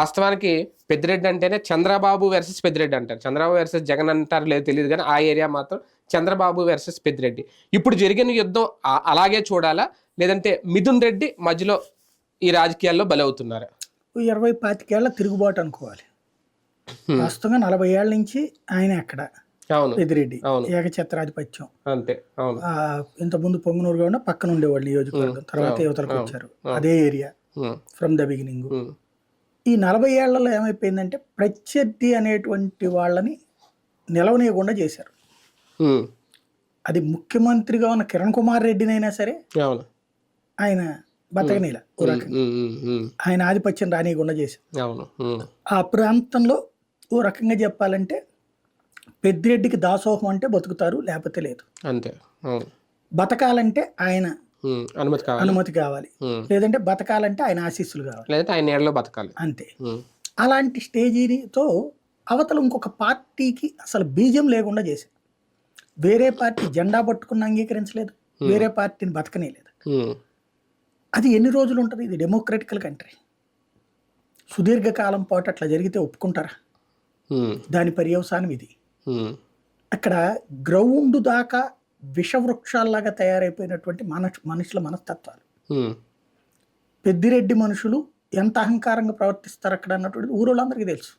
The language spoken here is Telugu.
వాస్తవానికి పెద్దిరెడ్డి అంటేనే చంద్రబాబు వర్సెస్ పెద్దిరెడ్డి అంటారు. చంద్రబాబు వర్సెస్ జగన్ అంటారు లేదు తెలియదు, కానీ ఆ ఏరియా మాత్రం చంద్రబాబు వర్సెస్ పెద్దిరెడ్డి. ఇప్పుడు జరిగిన యుద్ధం అలాగే చూడాలా, లేదంటే మిథున్ రెడ్డి మధ్యలో ఈ రాజకీయాల్లో బలవుతున్నారా? 20-25 ఏళ్ల తిరుగుబాటు అనుకోవాలి. వాస్తవంగా 40 ఏళ్ల నుంచి ఆయన అక్కడ పెద్దిరెడ్డి ఏకఛత్రాధిపత్యం అంతే. అవును. ఇంతకుముందు పొంగునూరుగా ఉన్న పక్కన ఉండేవాళ్ళు నియోజకవర్గం, తర్వాత యువతలకు వచ్చారు. అదే ఏరియా ఫ్రమ్ ద బిగినింగ్. ఈ 40 ఏళ్లలో ఏమైపోయిందంటే ప్రత్యర్థి అనేటువంటి వాళ్ళని నిలవనీయకుండా చేశారు. అది ముఖ్యమంత్రిగా ఉన్న కిరణ్ కుమార్ రెడ్డినైనా సరే ఆయన బతకనీల, ఆయన ఆధిపత్యం రానియకుండా చేశారు. ఆ ప్రాంతంలో ఓ రకంగా చెప్పాలంటే పెద్దిరెడ్డికి దాసోహం అంటే బతుకుతారు, లేకపోతే లేదు. అంతే. బతకాలంటే ఆయన అనుమతి కావాలి, లేదంటే బతకాలంటే ఆయన ఆశీస్సులు కావాలి, లేదంటే ఆయన నీడలో బతకాలి, అంతే. అలాంటి స్టేజీతో అవతల ఇంకొక పార్టీకి అసలు బీజం లేకుండా చేశారు. వేరే పార్టీ జెండా పట్టుకున్న అంగీకరించలేదు, వేరే పార్టీని బతకనేలేదు. అది ఎన్ని రోజులు ఉంటుంది? ఇది డెమోక్రటికల్ కంట్రీ. సుదీర్ఘకాలం పాటు అట్లా జరిగితే ఒప్పుకుంటారా? దాని పర్యవసానం ఇది. అక్కడ గ్రౌండ్ దాకా విషవృక్షాల్లాగా తయారైపోయినటువంటి మనుషుల మనస్తత్వాలు. పెద్దిరెడ్డి మనుషులు ఎంత అహంకారంగా ప్రవర్తిస్తారు అక్కడ అన్నటువంటి ఊరోళ్ళందరికీ తెలుసు.